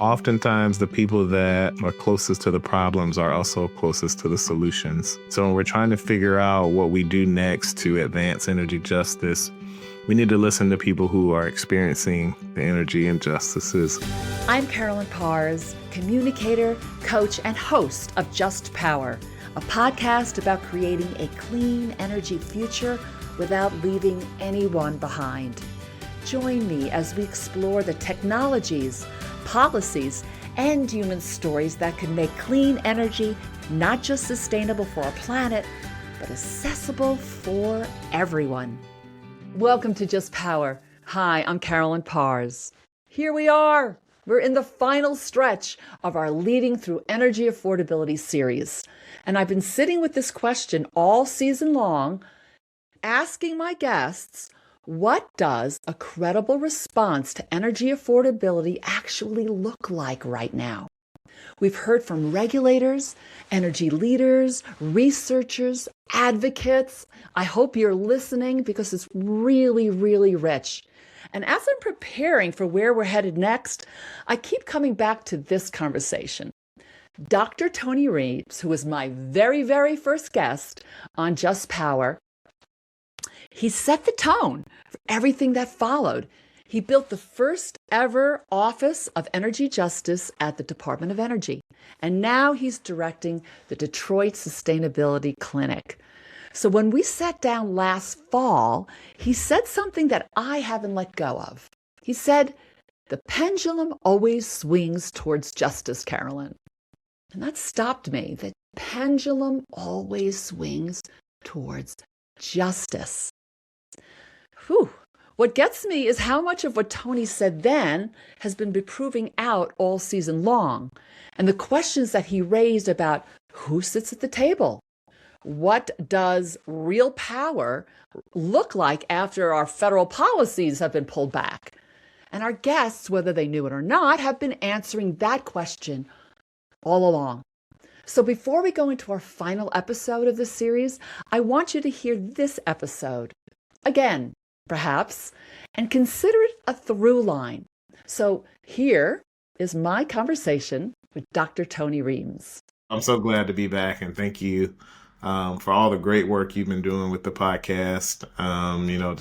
Oftentimes, the people that are closest to the problems are also closest to the solutions. So when we're trying to figure out what we do next to advance energy justice, we need to listen to people who are experiencing the energy injustices. I'm Carolyn Parrs, communicator, coach, and host of Just Power, a podcast about creating a clean energy future without leaving anyone behind. Join me as we explore the technologies, policies, and human stories that can make clean energy not just sustainable for our planet, but accessible for everyone. Welcome to Just Power. Hi, I'm Carolyn Parrs. Here we are. We're in the final stretch of our Leading Through Energy Affordability series. And I've been sitting with this question all season long, asking my guests, what does a credible response to energy affordability actually look like right now? We've heard from regulators, energy leaders, researchers, advocates. I hope you're listening because it's really, really rich. And as I'm preparing for where we're headed next, I keep coming back to this conversation. Dr. Tony Reames, who was my very, very first guest on Just Power, he set the tone for everything that followed. He built the first ever Office of Energy Justice at the Department of Energy. And now he's directing the Detroit Sustainability Clinic. So when we sat down last fall, he said something that I haven't let go of. He said, the pendulum always swings towards justice, Carolyn. And that stopped me. The pendulum always swings towards justice. Whew. What gets me is how much of what Tony said then has been proving out all season long. And the questions that he raised about who sits at the table, what does real power look like after our federal policies have been pulled back? And our guests, whether they knew it or not, have been answering that question all along. So before we go into our final episode of this series, I want you to hear this episode again, perhaps, and consider it a through line. So here is my conversation with Dr. Tony Reames. I'm so glad to be back, and thank you for all the great work you've been doing with the podcast.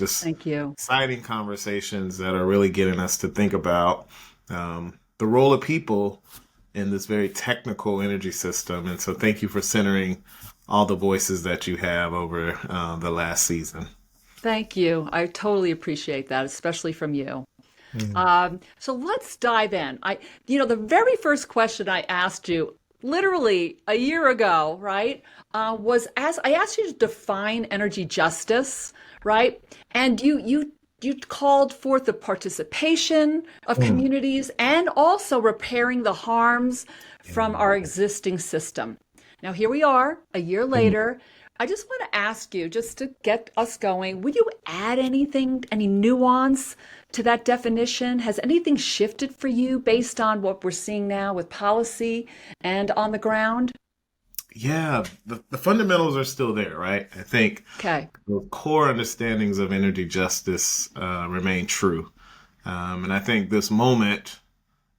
Thank you. Exciting conversations that are really getting us to think about the role of people in this very technical energy system. And so thank you for centering all the voices that you have over the last season. Thank you. I totally appreciate that, especially from you. So let's dive in. The very first question I asked you literally a year ago, right, was as I asked you to define energy justice, right? And you called forth the participation of communities and also repairing the harms from our existing system. Now, here we are a year later. I just want to ask you, just to get us going, would you add anything, any nuance to that definition? Has anything shifted for you based on what we're seeing now with policy and on the ground? Yeah, the fundamentals are still there, right? I think the core understandings of energy justice remain true. And I think this moment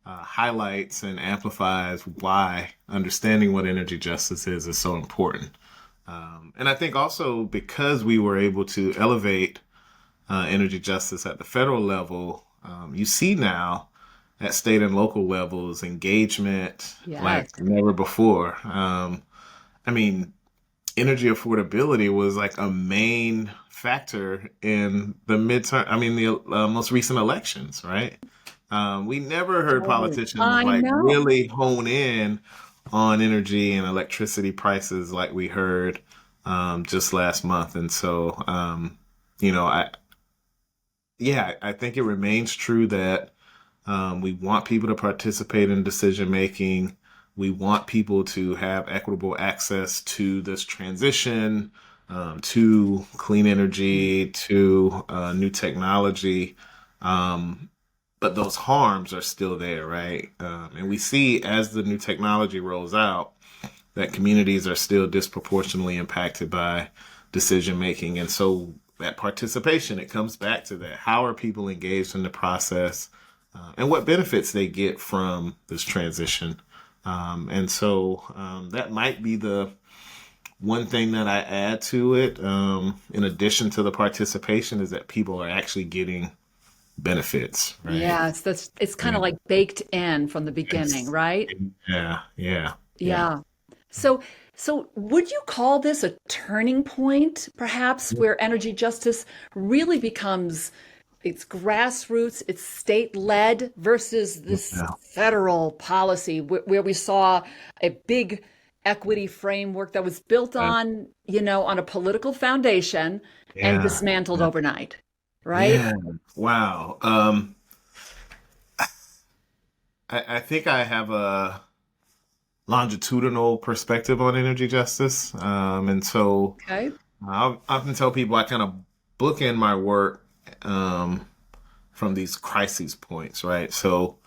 highlights and amplifies why understanding what energy justice is so important. And I think also because we were able to elevate energy justice at the federal level, you see now at state and local levels engagement like never before. Energy affordability was like a main factor in the most recent elections, right? We never heard politicians really hone in on energy and electricity prices like we heard just last month. And so, I think it remains true that we want people to participate in decision making. We want people to have equitable access to this transition, to clean energy, to new technology. But those harms are still there, right? And we see as the new technology rolls out that communities are still disproportionately impacted by decision making. And so that participation, it comes back to that. How are people engaged in the process? and what benefits they get from this transition. And so that might be the one thing that I add to it, in addition to the participation, is that people are actually getting benefits, right? Yes, it's kind of like baked in from the beginning, Yes. right? Yeah, yeah, yeah. Yeah. So, so would you call this a turning point, perhaps, where energy justice really becomes it's grassroots, it's state-led versus this Yeah, federal policy where we saw a big equity framework that was built on, on a political foundation and yeah, dismantled yeah. overnight, right? Yeah. Wow. I think I have a longitudinal perspective on energy justice. And so Okay. I often tell people I kind of bookend my work from these crises points, right? So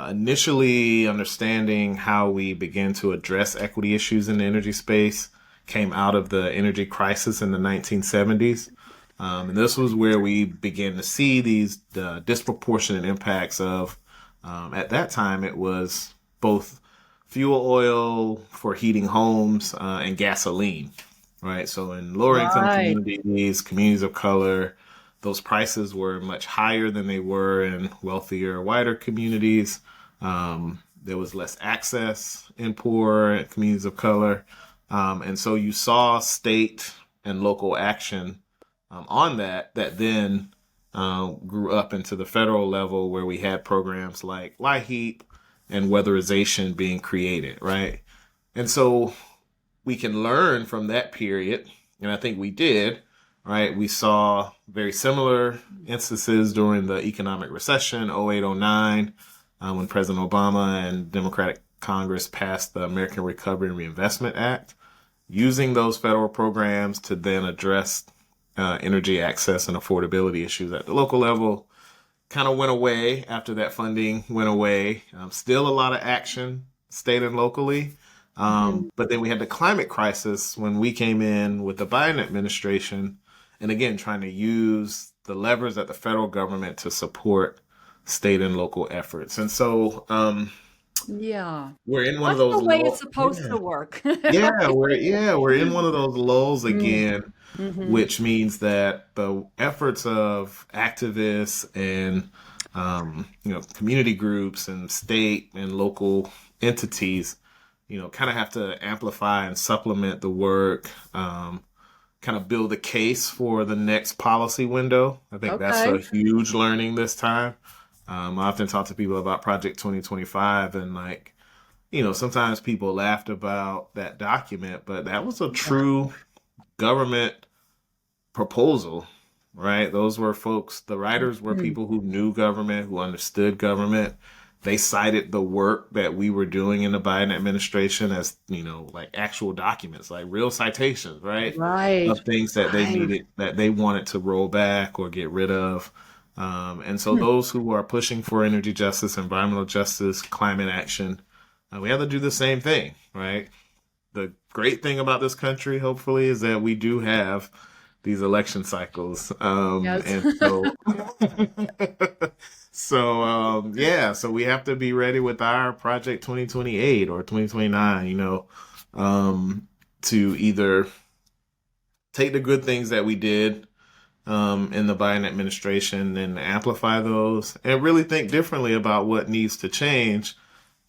initially understanding how we begin to address equity issues in the energy space came out of the energy crisis in the 1970s. And this was where we began to see these disproportionate impacts of, at that time, it was both fuel oil for heating homes and gasoline, right? So in lower income Right. communities, communities of color, those prices were much higher than they were in wealthier, wider communities. There was less access in poor communities of color. And so you saw state and local action on that then grew up into the federal level where we had programs like LIHEAP and weatherization being created, right? And so we can learn from that period, and I think we did, right? We saw very similar instances during the economic recession, 08, 09, when President Obama and Democratic Congress passed the American Recovery and Reinvestment Act, using those federal programs to then address energy access and affordability issues at the local level. Kind of went away after that funding went away. Still a lot of action state and locally. Mhm. But then we had the climate crisis when we came in with the Biden administration. And again, trying to use the levers at the federal government to support state and local efforts. And so Yeah. we're in one of Much those the way low. it's supposed to work. We're in one of those lulls again, Mm-hmm. which means that the efforts of activists and community groups and state and local entities, kind of have to amplify and supplement the work, kind of build a case for the next policy window. I think that's a Okay. huge learning this time. I often talk to people about Project 2025 and sometimes people laughed about that document, but that was a true government proposal, right? Those were folks, the writers were Mm. people who knew government, who understood government. They cited the work that we were doing in the Biden administration as, like actual documents, like real citations, right? Right. Of things that they Right. needed, that they wanted to roll back or get rid of. And so Hmm. those who are pushing for energy justice, environmental justice, climate action, we have to do the same thing, right? The great thing about this country, hopefully, is that we do have these election cycles. Yes. And so, so we have to be ready with our Project 2028 or 2029, to either take the good things that we did in the Biden administration and amplify those and really think differently about what needs to change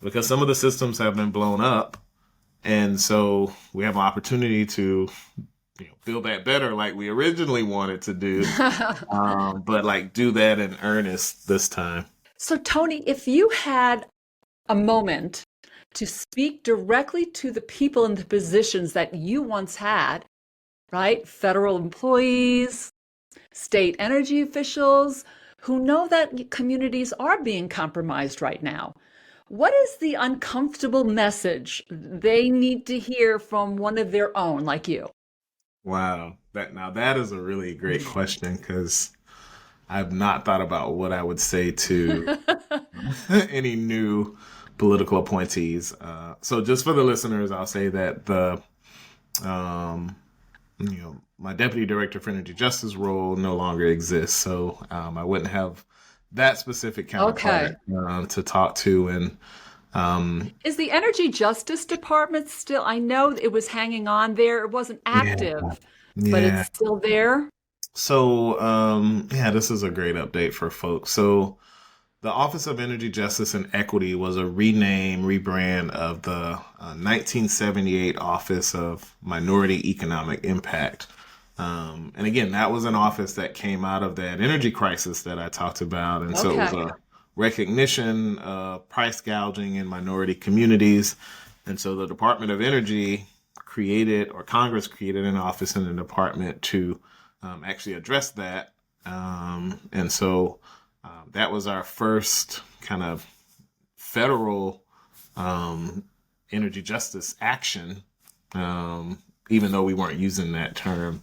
because some of the systems have been blown up. And so we have an opportunity to build that better like we originally wanted to do, but do that in earnest this time. So, Tony, if you had a moment to speak directly to the people in the positions that you once had, right? Federal employees, state energy officials who know that communities are being compromised right now. What is the uncomfortable message they need to hear from one of their own, like you? Wow. That is a really great question because I've not thought about what I would say to any new political appointees. So just for the listeners, I'll say that my deputy director for energy justice role no longer exists. So I wouldn't have that specific counterpart to talk to. And is the Energy Justice Department still? I know it was hanging on there. It wasn't active, but it's still there. So, this is a great update for folks. So, the Office of Energy Justice and Equity was a rebrand of the 1978 Office of Minority Economic Impact. And again, that was an office that came out of that energy crisis that I talked about. And so it was a recognition of price gouging in minority communities. And so the Department of Energy Congress created an office in the department to actually address that. And so that was our first kind of federal energy justice action, even though we weren't using that term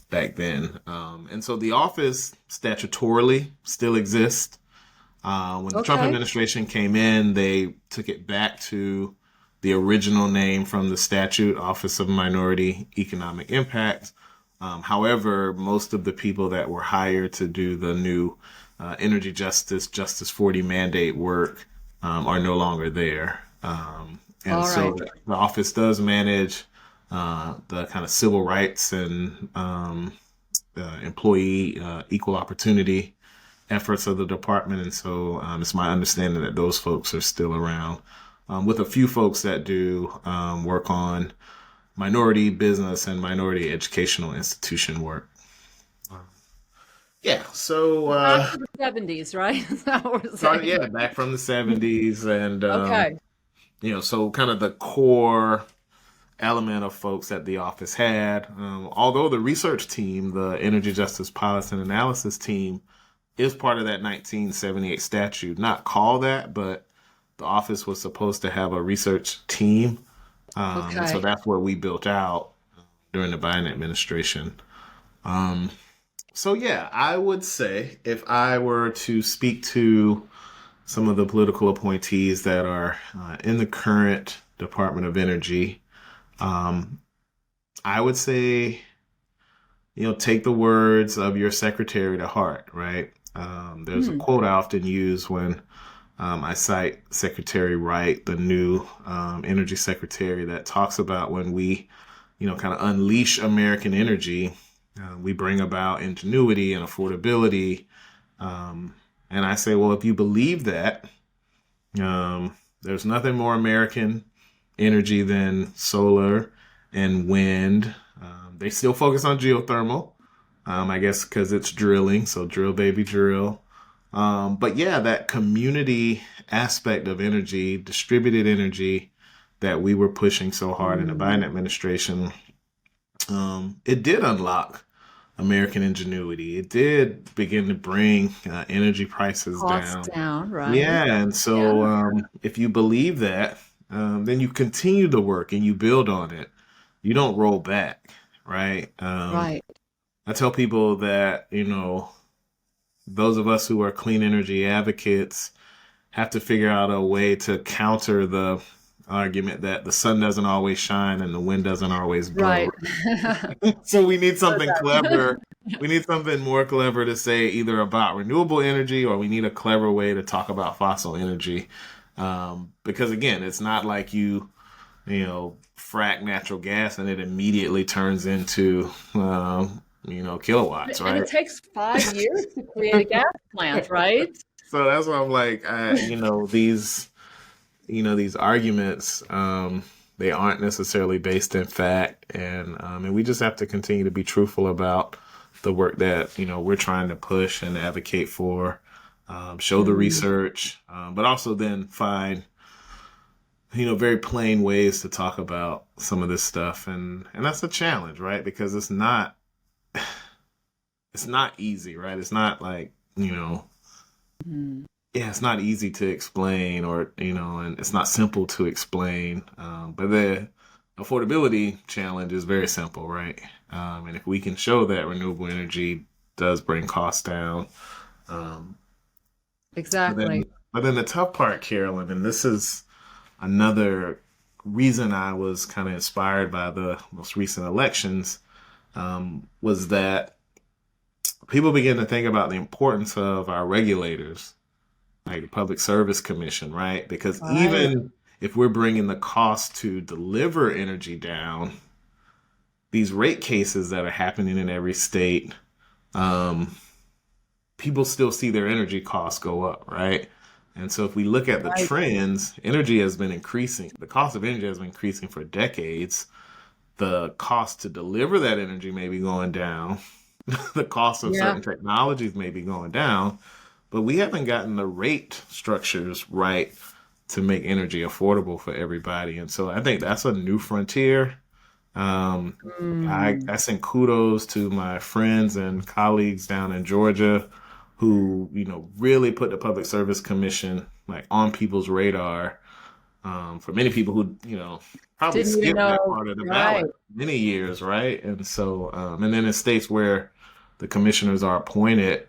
back then. And so the office statutorily still exists. When the Trump administration came in, they took it back to the original name from the statute, Office of Minority Economic Impact. However, most of the people that were hired to do the new Energy Justice 40 mandate work are no longer there. The office does manage the kind of civil rights and employee equal opportunity efforts of the department. And so it's my understanding that those folks are still around, with a few folks that do work on minority business and minority educational institution work. So back from the 70s, right? Back from the 70s, and so kind of the core element of folks that the office had. Although the research team, the Energy Justice Policy and Analysis team, is part of that 1978 statute. Not called that, but the office was supposed to have a research team. And so that's what we built out during the Biden administration. I would say if I were to speak to some of the political appointees that are in the current Department of Energy, I would say, take the words of your secretary to heart, right? There's a quote I often use when I cite Secretary Wright, the new energy secretary, that talks about when we, kind of unleash American energy, we bring about ingenuity and affordability. And I say, well, if you believe that, there's nothing more American energy than solar and wind. They still focus on geothermal, I guess, because it's drilling. So drill, baby, drill. That community aspect of energy, distributed energy that we were pushing so hard in the Biden administration, it did unlock American ingenuity. It did begin to bring energy prices down, right? Yeah, and so if you believe that, then you continue the work and you build on it. You don't roll back, right? Right. I tell people that, those of us who are clean energy advocates have to figure out a way to counter the argument that the sun doesn't always shine and the wind doesn't always blow. Right. So we need something clever. We need something more clever to say either about renewable energy, or we need a clever way to talk about fossil energy. Because again, it's not like you frack natural gas and it immediately turns into, kilowatts, right? And it takes 5 years to create a gas plant, right? So that's why I'm like, these arguments, they aren't necessarily based in fact. And we just have to continue to be truthful about the work that, we're trying to push and advocate for, show the research, but also then find, very plain ways to talk about some of this stuff. And that's a challenge, right? Because it's not easy, right? It's not like, it's not easy to explain, or, and it's not simple to explain. But the affordability challenge is very simple, right? And if we can show that renewable energy does bring costs down. Exactly. But then the tough part, Carolyn, and this is another reason I was kind of inspired by the most recent elections, was that people begin to think about the importance of our regulators like the Public Service Commission, right? Because even if we're bringing the cost to deliver energy down, these rate cases that are happening in every state, people still see their energy costs go up, right? And so if we look at the trends, energy has been increasing. The cost of energy has been increasing for decades. The cost to deliver that energy may be going down. The cost of certain technologies may be going down, but we haven't gotten the rate structures right to make energy affordable for everybody. And so I think that's a new frontier. I send kudos to my friends and colleagues down in Georgia who, really put the Public Service Commission like on people's radar. For many people who, probably skipped that part of the ballot many years, right? And so, and then in states where the commissioners are appointed,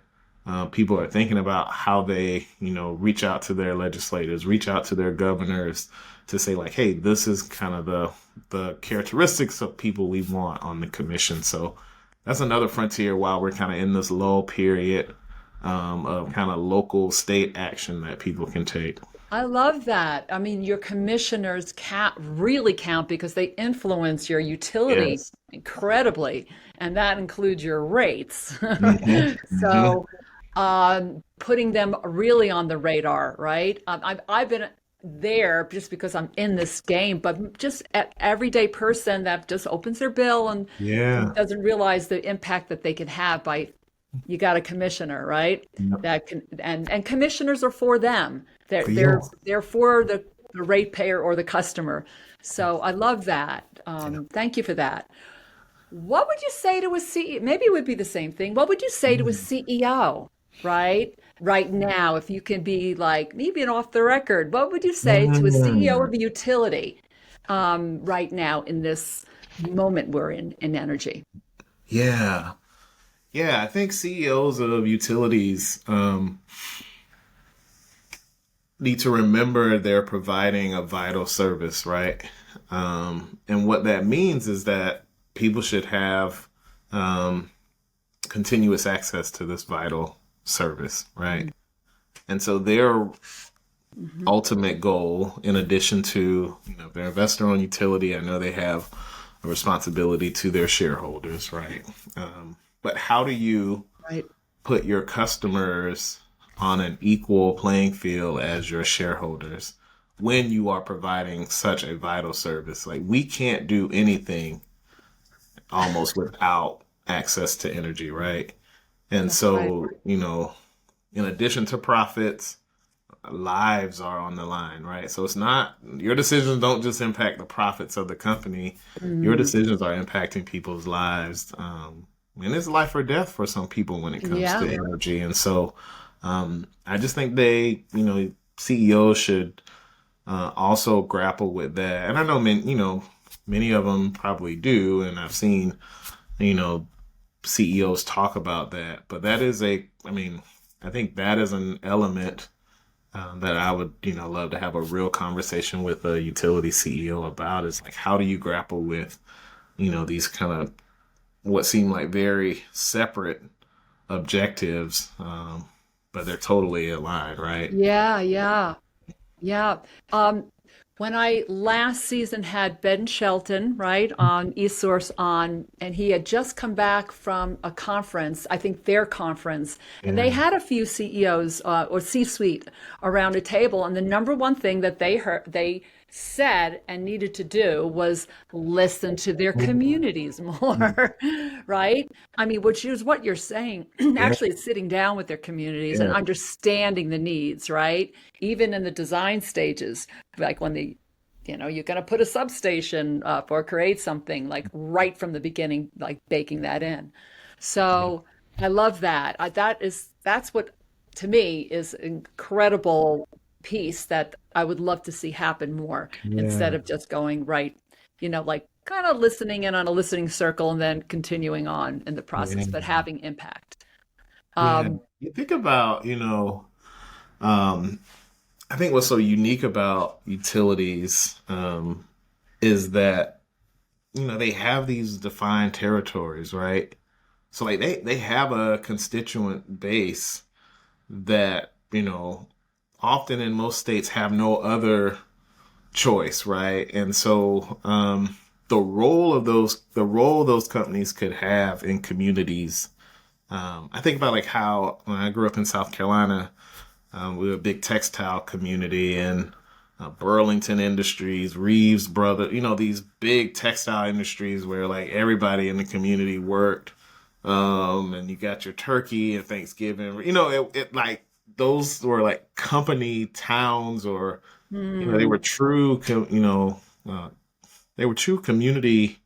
people are thinking about how they, reach out to their legislators, reach out to their governors to say like, hey, this is kind of the characteristics of people we want on the commission. So that's another frontier while we're kind of in this lull period of kind of local state action that people can take. I love that. I mean, your commissioners really count because they influence your utility incredibly, and that includes your rates. So putting them really on the radar, right? I've been there just because I'm in this game, but just an everyday person that just opens their bill and doesn't realize the impact that they can have by, you got a commissioner, right? That can, and commissioners are for them. They're for the ratepayer or the customer. So I love that. Thank you for that. What would you say to a CEO? Maybe it would be the same thing. What would you say to a CEO, right? Right now, if you can be like, maybe an off the record, what would you say to a CEO of a utility right now in this moment we're in energy? Yeah. I think CEOs of utilities need to remember they're providing a vital service, right? And what that means is that people should have continuous access to this vital service, right? And so their ultimate goal, in addition to, if they're investor-owned utility, I know they have a responsibility to their shareholders, right? But how do you put your customers on an equal playing field as your shareholders when you are providing such a vital service? Like, we can't do anything almost without access to energy, right? And so, in addition to profits, lives are on the line, right? So it's not, your decisions don't just impact the profits of the company. Your decisions are impacting people's lives. And it's life or death for some people when it comes to energy. And so I just think CEOs should also grapple with that. And I know, many of them probably do. And I've seen, CEOs talk about that. But that is I think that is an element that I would, love to have a real conversation with a utility CEO about, is like, how do you grapple with, these kind of what seem like very separate objectives, but they're totally aligned, right? Yeah. When I last season had Ben Shelton, right, on eSource on, and he had just come back from a conference, I think their conference, and they had a few CEOs or C-suite around a table, and the number one thing that they said and needed to do was listen to their communities more, right? I mean, which is what you're saying. Actually, it's sitting down with their communities and understanding the needs, right? Even in the design stages, like when you're going to put a substation up or create something, like right from the beginning, like baking that in. So I love that. That's what, to me, is incredible piece that I would love to see happen more instead of just going like kind of listening in on a listening circle and then continuing on in the process, but having impact. You think about, I think what's so unique about utilities is that, they have these defined territories, right? So like they have a constituent base that, often in most states have no other choice, right? And so the role those companies could have in communities. I think about like how when I grew up in South Carolina, we were a big textile community, and Burlington Industries, Reaves brother, these big textile industries where like everybody in the community worked. And you got your turkey and Thanksgiving. It like those were like company towns, or they were true, they were true community,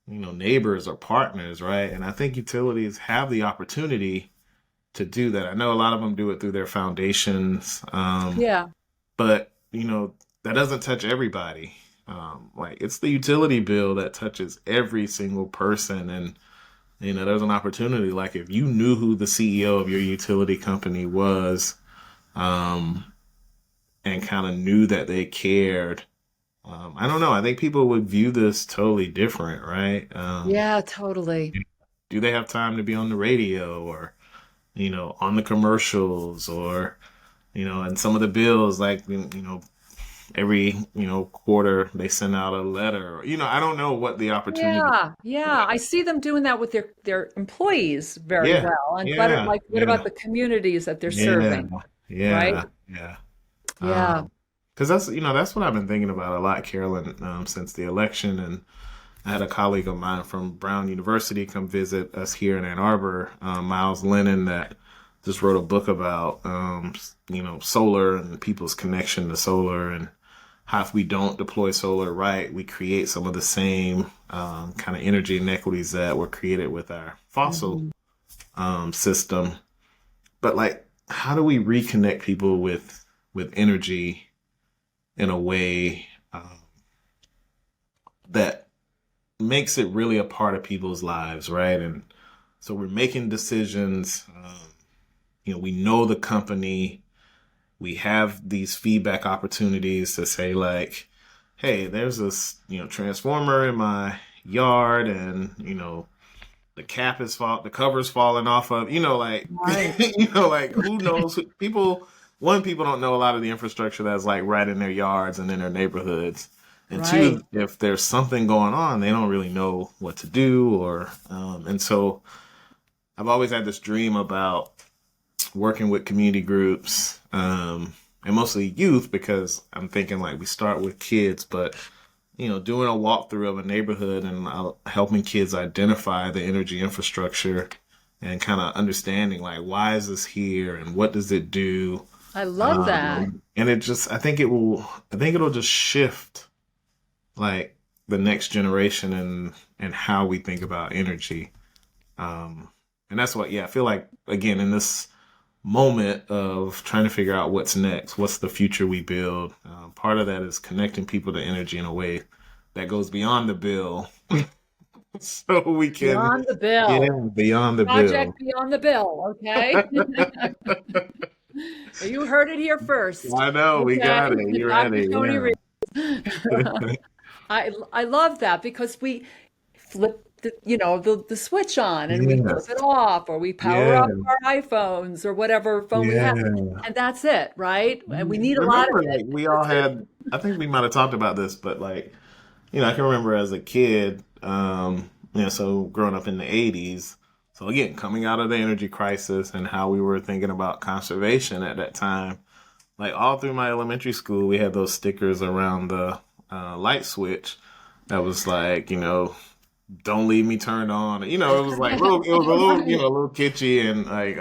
neighbors or partners, right? And I think utilities have the opportunity to do that. I know a lot of them do it through their foundations, Yeah. but that doesn't touch everybody. Like it's the utility bill that touches every single person, and there's an opportunity. Like if you knew who the CEO of your utility company was, and kind of knew that they cared. I don't know. I think people would view this totally different, right? Yeah, totally. Do they have time to be on the radio, or on the commercials, or and some of the bills, like every quarter they send out a letter, or I don't know what the opportunity. Yeah, yeah. I see them doing that with their employees very Yeah, well. And but yeah, like, what about yeah, the communities that they're yeah, serving, right? yeah, yeah. Yeah. Because that's what I've been thinking about a lot, Carolyn, since the election. And I had a colleague of mine from Brown University come visit us here in Ann Arbor, Miles Lennon, that just wrote a book about solar and people's connection to solar, and how if we don't deploy solar right, we create some of the same kind of energy inequities that were created with our fossil Mhm. system. But like, how do we reconnect people with energy in a way that makes it really a part of people's lives, right? And so we're making decisions. We know the company. We have these feedback opportunities to say like, hey, there's this transformer in my yard, and the cover's falling off of, like, Right, like who knows? People don't know a lot of the infrastructure that's like right in their yards and in their neighborhoods. And right. two, if there's something going on, they don't really know what to do, and so I've always had this dream about working with community groups, and mostly youth, because I'm thinking like we start with kids, but doing a walkthrough of a neighborhood and helping kids identify the energy infrastructure, and kind of understanding like why is this here and what does it do. I love that. And I think it'll just shift like the next generation, and how we think about energy. And that's what, yeah, I feel like again in this moment of trying to figure out what's next, what's the future we build. Part of that is connecting people to energy in a way that goes beyond the bill, so we can, Beyond the yeah, bill. beyond the bill. Project Beyond the Bill, okay? You heard it here first. I know, we Okay, got it. You're Dr. ready, Tony yeah. Reames. I love that because we flip the switch on and we flip Yes, it off, or we power yeah, up our iPhones or whatever phone we have, yeah. and that's it, right? And we need a lot of Remember, it like we all because it, had. I think we might have talked about this, but like, I can remember as a kid, so growing up in the '80s. So again, coming out of the energy crisis and how we were thinking about conservation at that time, like all through my elementary school, we had those stickers around the light switch that was like, don't leave me turned on. It was like it was a little, right, a little kitschy, and like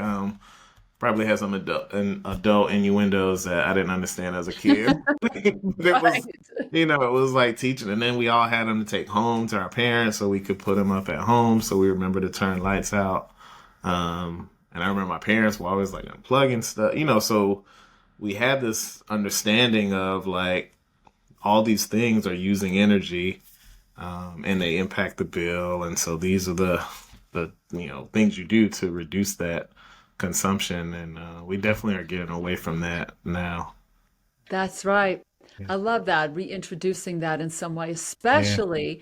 probably had some adult innuendos that I didn't understand as a kid. But it right. was, it was like teaching, and then we all had them to take home to our parents so we could put them up at home. So we remember to turn lights out. And I remember my parents were always like unplugging stuff, So we had this understanding of like all these things are using energy, and they impact the bill, and so these are the things you do to reduce that consumption, and we definitely are getting away from that now. That's right. Yeah. I love that, reintroducing that in some way, Yeah. especially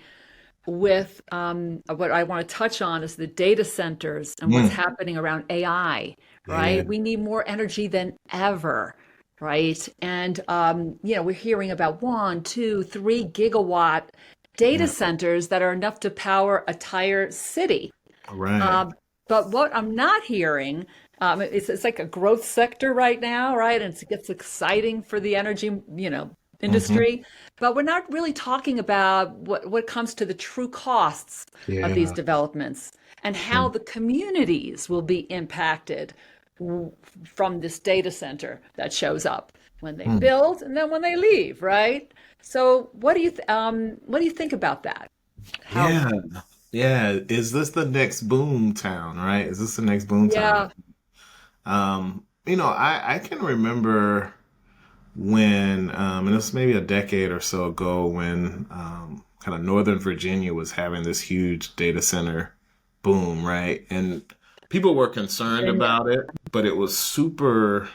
with what I want to touch on is the data centers and what's Mm. happening around AI, Yeah. right? We need more energy than ever, right? And, we're hearing about 1, 2, 3 gigawatt data Yeah. centers that are enough to power a entire city. Right. Um, but what I'm not hearing, it's like a growth sector right now, right? And it gets exciting for the energy, Hmm. industry. But we're not really talking about what comes to the true costs of these Yeah. developments and how Mm. the communities will be impacted from this data center that shows up when they Mm. build and then when they leave, right? So what do you think about that? How? Yeah. Yeah. Is this the next boom town, right? Is this the next boom town? Yeah, I can remember when, and this was maybe a decade or so ago, when kind of Northern Virginia was having this huge data center boom, right? And people were concerned Virginia. about it, but it was super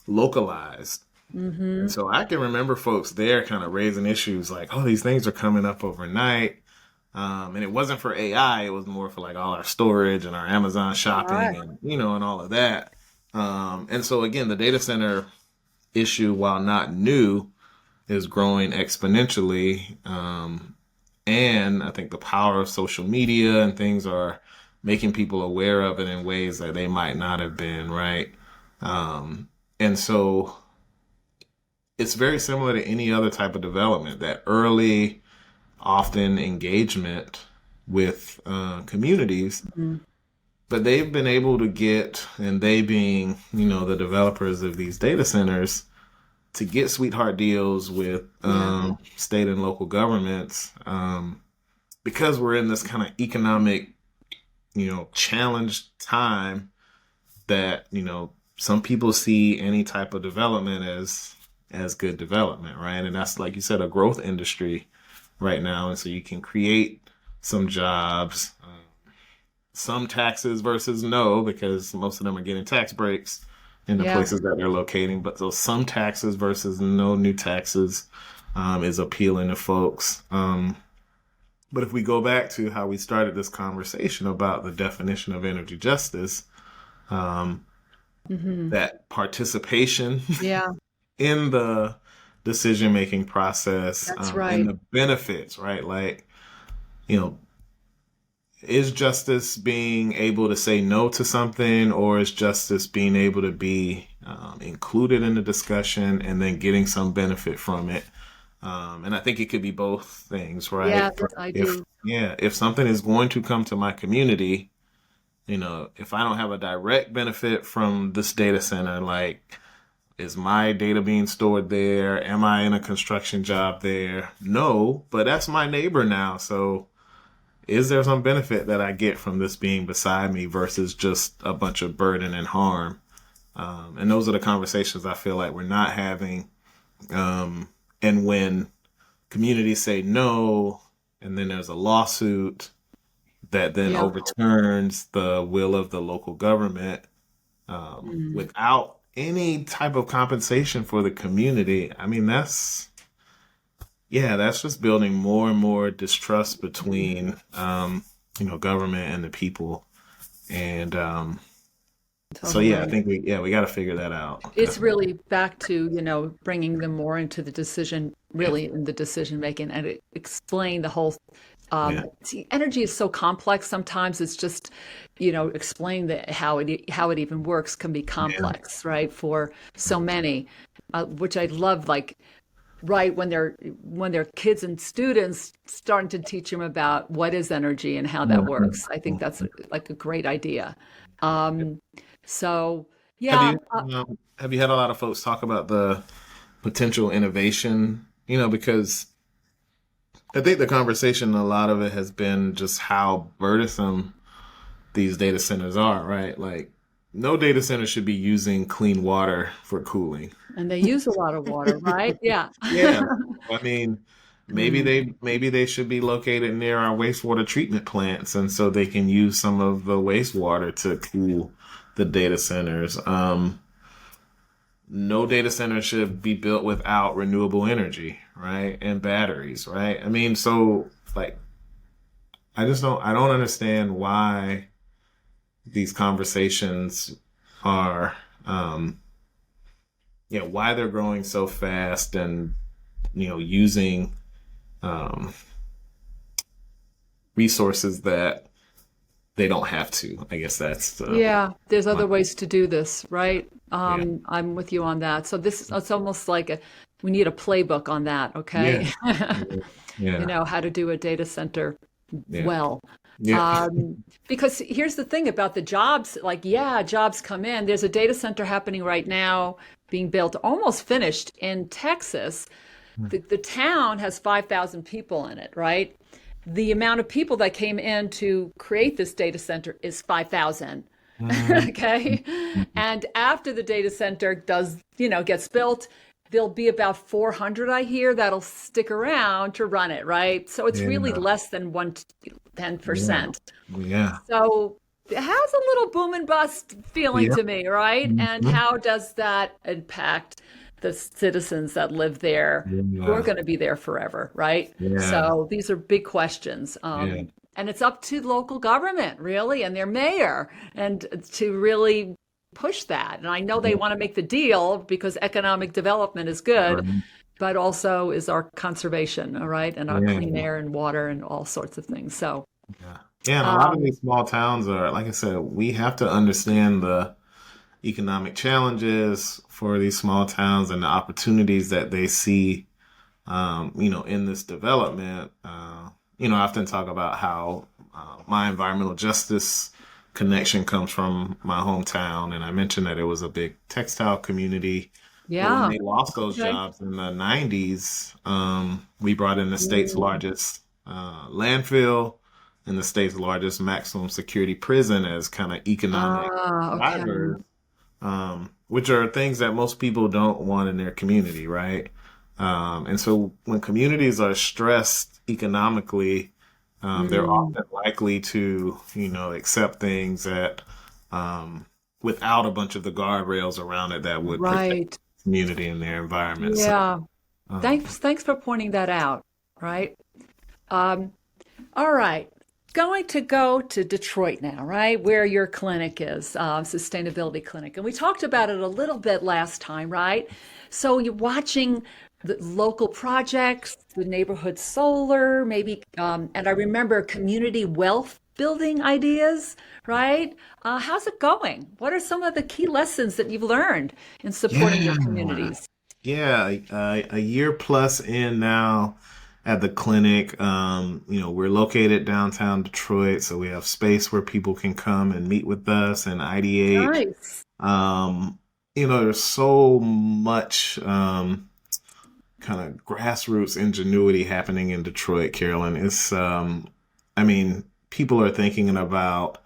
localized. And Mm-hmm. so I can remember folks there kind of raising issues like, oh, these things are coming up overnight. And it wasn't for AI, it was more for like all our storage and our Amazon All shopping right. and all of that. And so again, the data center issue, while not new, is growing exponentially. And I think the power of social media and things are making people aware of it in ways that they might not have been, right? And so it's very similar to any other type of development, that early, often engagement with communities. Mm. But they've been able to get, and they being, the developers of these data centers, to get sweetheart deals with Yeah. state and local governments, because we're in this kind of economic, challenged time that, some people see any type of development as good development, right? And that's, like you said, a growth industry right now. And so you can create some jobs, some taxes versus no, because most of them are getting tax breaks in the Yeah. places that they're locating. But so some taxes versus no new taxes is appealing to folks. But if we go back to how we started this conversation about the definition of energy justice, um, Hmm. that participation Yeah, in the decision making process, that's and right. the benefits, right? Like, you know, is justice being able to say no to something, or is justice being able to be included in the discussion and then getting some benefit from it? And I think it could be both things, Yeah, right? I If do. if something is going to come to my community, if I don't have a direct benefit from this data center, like, is my data being stored there? Am I in a construction job there? No, but that's my neighbor now. So is there some benefit that I get from this being beside me versus just a bunch of burden and harm? And those are the conversations I feel like we're not having. And when communities say no, and then there's a lawsuit that then Yeah. overturns the will of the local government, Mm. without any type of compensation for the community. I mean, that's just building more and more distrust between, government and the people. And so, yeah, I Totally. think we got to figure that out. It's Definitely. really back to, bringing them more into the decision, Yeah. really in the decision making and explain the whole. Yeah. See, energy is so complex. Sometimes it's just, explain how it even works can be Yeah. complex, right? For so many, which I love, like right when they're kids and students starting to teach them about what is energy and how that Mhm. works. I think that's Mhm. like a great idea. Um, so Have yeah, you have you had a lot of folks talk about the potential innovation? Because I think the conversation, a lot of it has been just how burdensome these data centers are, right? Like, no data center should be using clean water for cooling. and they use a lot of water, right? Yeah. Yeah. I mean, maybe Mm, they should be located near our wastewater treatment plants, and so they can use some of the wastewater to cool the data centers. No data center should be built without renewable energy, right? And batteries, right? I mean, so, like, I don't understand why these conversations are why they're growing so fast and, using um, resources that they don't have to. I guess that's Yeah, there's my, other ways to do this, right? yeah, I'm with you on that. So it's almost like we need a playbook on that, yeah, okay? yeah, How to do a data center yeah, well. yeah, Because here's the thing about the jobs, like, yeah, jobs come in. There's a data center happening right now, being built, almost finished in Texas. The town has 5,000 people in it, right? The amount of people that came in to create this data center is 5,000. mm, Okay. And after the data center gets built, there'll be about 400, I hear, that'll stick around to run it, right? So it's really yeah, less than yeah, 10%. yeah, So it has a little boom and bust feeling yeah, to me, right? And mhm, how does that impact the citizens that live there who are yeah, going to be there forever, right? yeah, So these are big questions. yeah, And it's up to local government, really, and their mayor, and to really push that. And I know they yeah, want to make the deal because economic development is good, right, but also is our conservation, all right, and our clean yeah. air and water and all sorts of things. So, Yeah. Yeah, and a lot of um, these small towns are, like I said, we have to understand the economic challenges for these small towns and the opportunities that they see, in this development. I often talk about how my environmental justice connection comes from my hometown, and I mentioned that it was a big textile community. But when yeah. they lost those Okay. jobs in the 90s, we brought in the state's Mm. largest landfill and the state's largest maximum security prison as kind of economic Okay. drivers, which are things that most people don't want in their community, right? And so when communities are stressed economically, they're Mm. often likely to, accept things that without a bunch of the guardrails around it that would protect Right. the community and their environment. So, Yeah. um, Thanks for pointing that out. Right. Um, all right. Going to go to Detroit now, right? Where your clinic is, sustainability clinic. And we talked about it a little bit last time, right? So you're watching the local projects, the neighborhood solar, maybe, and I remember community wealth building ideas, right? How's it going? What are some of the key lessons that you've learned in supporting your yeah. communities? Yeah, a year plus in now at the clinic. We're located downtown Detroit, so we have space where people can come and meet with us and ideate. Nice. Um, there's so much kind of grassroots ingenuity happening in Detroit, Carolyn. I mean, people are thinking about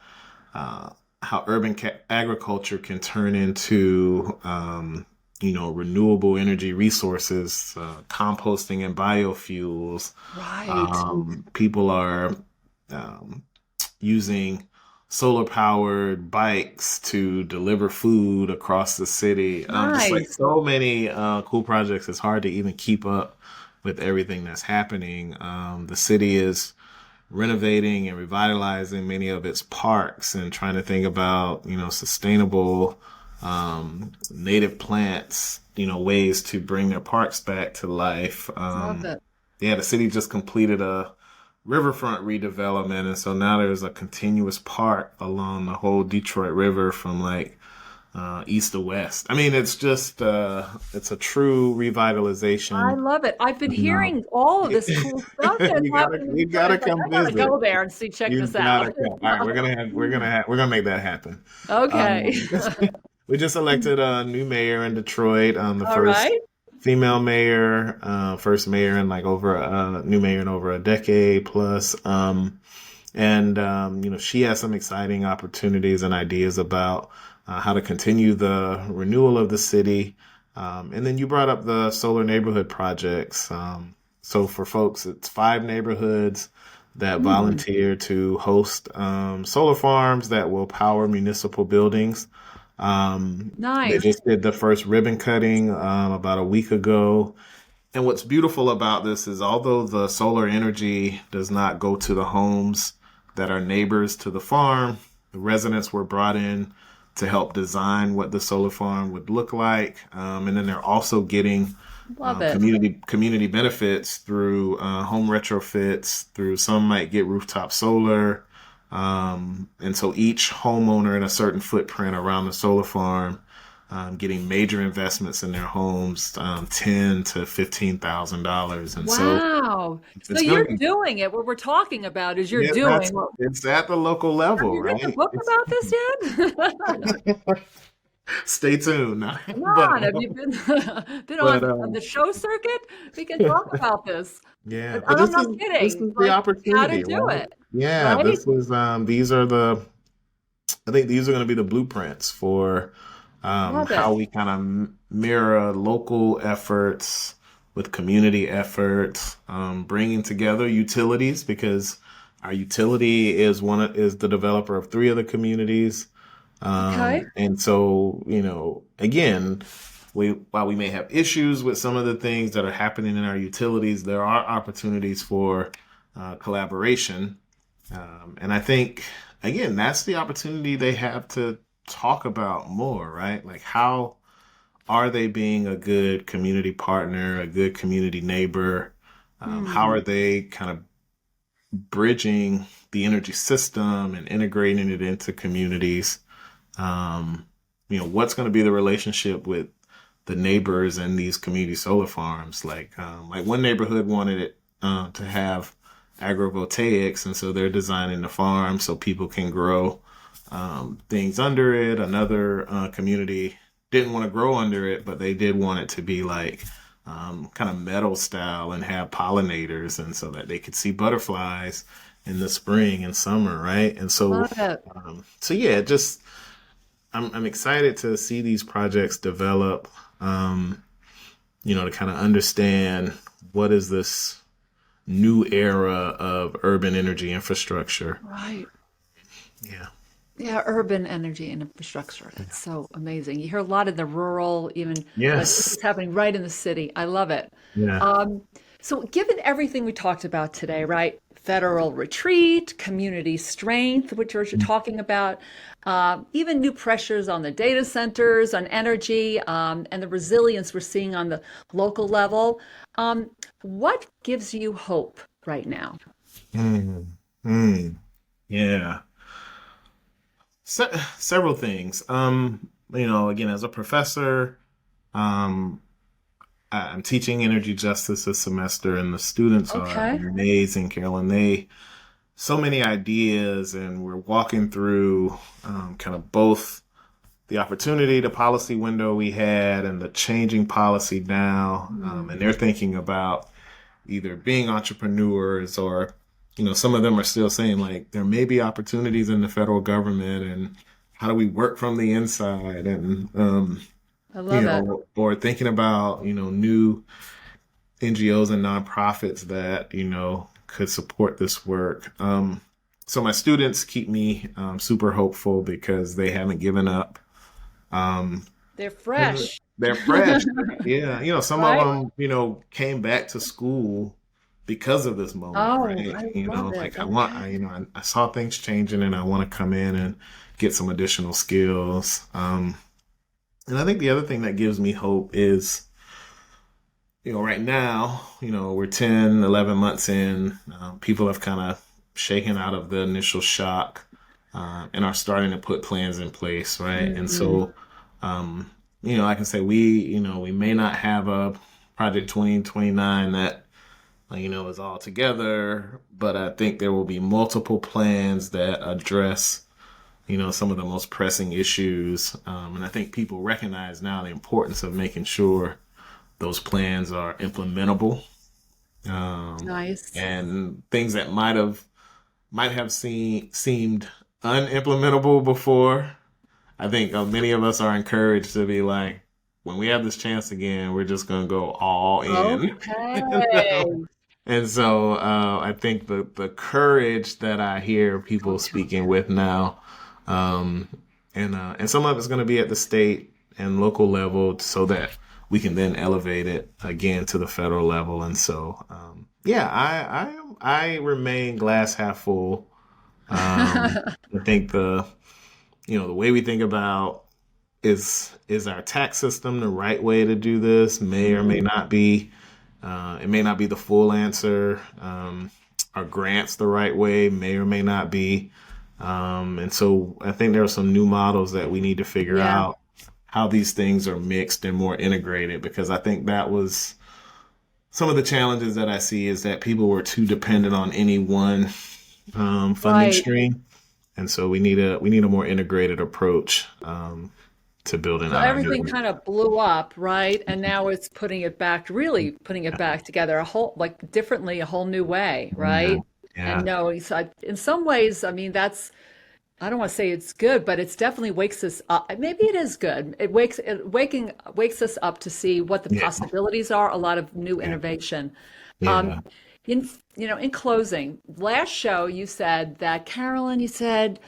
uh, how urban agriculture can turn into, renewable energy resources, composting and biofuels. Right. People are um, using solar powered bikes to deliver food across the city. Just like Nice. so many cool projects, it's hard to even keep up with everything that's happening. The city is renovating and revitalizing many of its parks and trying to think about, sustainable native plants, ways to bring their parks back to life. Love it. Yeah, the city just completed a riverfront redevelopment, and so now there's a continuous park along the whole Detroit River from like east to west. I mean, it's just it's a true I revitalization. love it. I've been You know, hearing all of this cool stuff that's happening in you Detroit. gotta It's like, come I gotta visit. go there and check You this gotta out. come. All right, we're gonna make that happen. Okay. Um, we just elected a new mayor in Detroit. The All first right. female mayor, first mayor in like over new mayor in over a decade plus. And she has some exciting opportunities and ideas about how to continue the renewal of the city. And then you brought up the solar neighborhood projects. So for folks, it's 5 neighborhoods that Hmm. volunteer to host solar farms that will power municipal buildings. They Nice. just did the first ribbon cutting about a week ago. And what's beautiful about this is although the solar energy does not go to the homes that are neighbors to the farm, the residents were brought in to help design what the solar farm would look like. And then they're also getting Love it. community benefits through home retrofits, through some might get rooftop solar. And so each homeowner in a certain footprint around the solar farm getting major investments in their homes, $10,000 to $15,000. And wow. So you're doing it. What we're talking about is you're doing. It's at the local level, have you right? written a book about this yet? Stay tuned. Come on, have you been on the show circuit? We can talk about this. Yeah, but I'm not kidding. This is the opportunity. How to do it. Yeah, right? This is I think these are going to be the blueprints for how we kind of mirror local efforts with community efforts, bringing together utilities, because our utility is the developer of 3 of the communities. And so, again, while we may have issues with some of the things that are happening in our utilities, there are opportunities for collaboration. And I think, again, that's the opportunity they have to talk about more, right? Like, how are they being a good community partner, a good community neighbor? How are they kind of bridging the energy system and integrating it into communities? What's going to be the relationship with the neighbors and these community solar farms? Like one neighborhood wanted it to have agrovoltaics, and so they're designing the farm so people can grow things under it. Another community didn't want to grow under it, but they did want it to be like kind of meadow style and have pollinators, and so that they could see butterflies in the spring and summer, right? And so, I'm excited to see these projects develop, to kind of understand what is this new era of urban energy infrastructure. Right. Yeah. Yeah, urban energy and infrastructure. That's so amazing. You hear a lot in the rural, even. Yes. This is happening right in the city. I love it. Yeah. So given everything we talked about today, right? Federal retreat, community strength, which you're talking about, even new pressures on the data centers, on energy, and the resilience we're seeing on the local level. What gives you hope right now? Yeah. Several things. Again, as a professor, I'm teaching energy justice this semester, and the students are amazing, Carolyn. So many ideas, and we're walking through kind of both the opportunity, the policy window we had, and the changing policy now. And they're thinking about either being entrepreneurs, or some of them are still saying, like, there may be opportunities in the federal government, and how do we work from the inside? And, I love it. Or thinking about, new NGOs and nonprofits that, could support this work. So my students keep me super hopeful because they haven't given up. They're fresh. They're fresh. Yeah. Some of them, came back to school because of this moment, right? I saw things changing, and I want to come in and get some additional skills. And I think the other thing that gives me hope is, right now, we're 10, 11 months in, people have kind of shaken out of the initial shock, and are starting to put plans in place, right? And so, I can say we may not have a Project 2029 that, is all together, but I think there will be multiple plans that address, some of the most pressing issues. And I think people recognize now the importance of making sure those plans are implementable. Nice. And things that might have seemed unimplementable before, I think many of us are encouraged to be like, when we have this chance again, we're just going to go all in. Okay. And so I think the courage that I hear people speaking with now, and some of it's going to be at the state and local level, so that we can then elevate it again to the federal level. And so, I remain glass half full. I think the the way we think about is our tax system the right way to do this? May or may not be. It may not be the full answer. Are grants the right way? May or may not be. And so I think there are some new models that we need to figure out how these things are mixed and more integrated, because I think that was some of the challenges that I see, is that people were too dependent on any one funding stream. And so we need a more integrated approach to building out everything kind of blew up, right? And now it's putting it back together a whole new way, right? Yeah. And no, so in some ways, I mean, I don't want to say it's good, but it's definitely wakes us up. Maybe it is good. It wakes us up to see what the possibilities are. A lot of new innovation. Yeah. In closing, last show you said that, Carolyn, you said,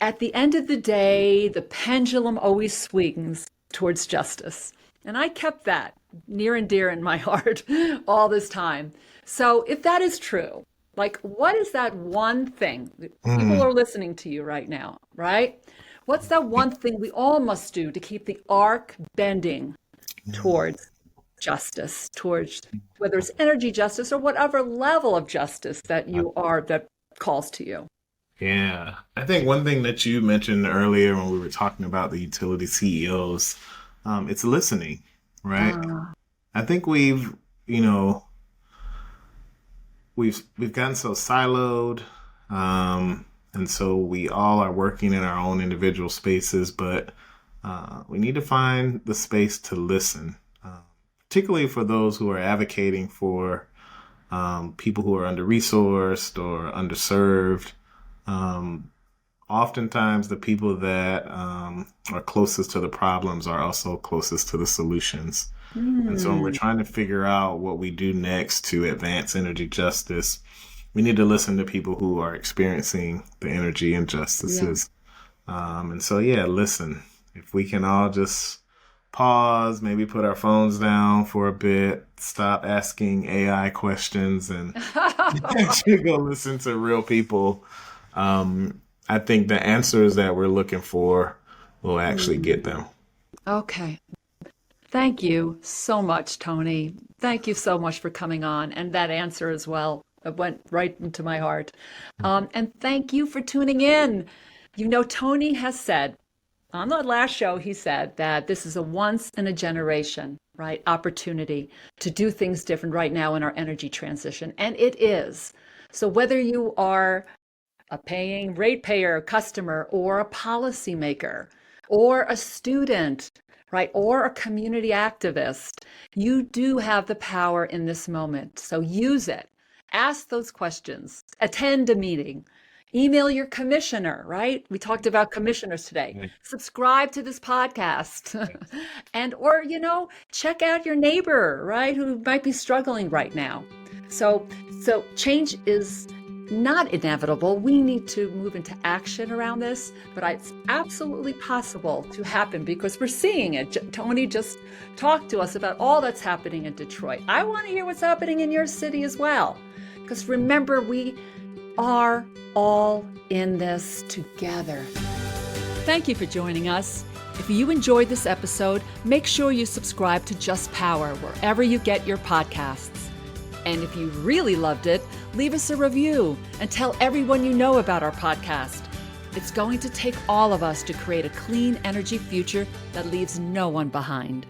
at the end of the day, the pendulum always swings towards justice. And I kept that near and dear in my heart all this time. So if that is true, like, what is that one thing? People are listening to you right now, right? What's that one thing we all must do to keep the arc bending towards justice, towards whether it's energy justice or whatever level of justice that that calls to you? Yeah. I think one thing that you mentioned earlier when we were talking about the utility CEOs, it's listening, right? I think we've gotten so siloed, and so we all are working in our own individual spaces, but we need to find the space to listen, particularly for those who are advocating for people who are under-resourced or underserved. Oftentimes the people that are closest to the problems are also closest to the solutions. And so when we're trying to figure out what we do next to advance energy justice, we need to listen to people who are experiencing the energy injustices. And so, listen. If we can all just pause, maybe put our phones down for a bit, stop asking AI questions, and actually go listen to real people, I think the answers that we're looking for will actually get them. Okay. Thank you so much, Tony. Thank you so much for coming on. And that answer as well, it went right into my heart. And thank you for tuning in. Tony has said, on the last show, he said that this is a once in a generation, right, opportunity to do things different right now in our energy transition. And it is. So whether you are a paying ratepayer, customer, or a policymaker, or a student, right, or a community activist, you do have the power in this moment. So use it. Ask those questions. Attend a meeting. Email your commissioner, right? We talked about commissioners today. Subscribe to this podcast. or check out your neighbor, right, who might be struggling right now. So change is not inevitable. We need to move into action around this, but it's absolutely possible to happen because we're seeing it. Tony just talked to us about all that's happening in Detroit. I want to hear what's happening in your city as well, because remember, we are all in this together. Thank you for joining us. If you enjoyed this episode, make sure you subscribe to Just Power wherever you get your podcasts. And if you really loved it, leave us a review and tell everyone you know about our podcast. It's going to take all of us to create a clean energy future that leaves no one behind.